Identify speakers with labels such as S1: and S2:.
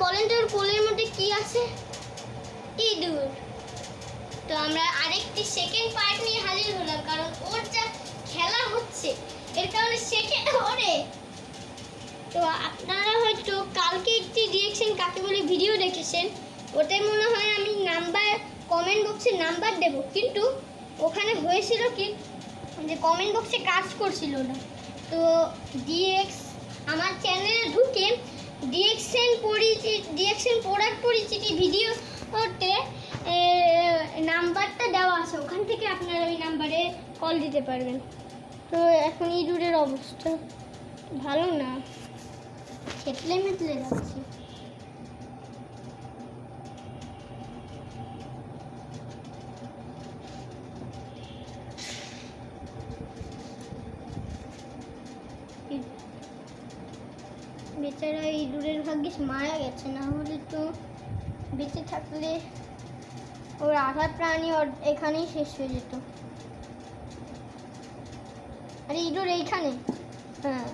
S1: বলেন তো ওর কোলের মধ্যে কি আছে? ইঁদুর। তো আমরা আরেকটি সেকেন্ড পার্ট নিয়ে হাজির হলাম, কারণ ওর যা খেলা হচ্ছে এর কারণে সেকেন্ড ওরে। তো আপনারা হয়তো কালকে একটি রিয়েকশন কাকে বলে ভিডিও দেখেছেন, ওটাই মনে হয় আমি নাম্বার কমেন্ট বক্সে নাম্বার দেব, কিন্তু ওখানে হয়েছিল কি যে কমেন্ট বক্সে কাজ করছিল না। তো আমার চ্যানেলে ঢুকে ডিএক্সএন প্রোডাক্ট পরিচিতি ভিডিওতে নাম্বারটা দেওয়া আছে, ওখান থেকে আপনারা ওই নাম্বারে কল দিতে পারবেন। তো এখন ইঁদুরের অবস্থা ভালো না, খেতলে মেতলে যাচ্ছে। বেচারা ইঁদুরের ভাগ্যিস মারা গেছে, না হলে তো বেঁচে থাকলে ওর আধা প্রাণী ওর এখানেই শেষ হয়ে যেত। আরে ইঁদুর এইখানে, হ্যাঁ।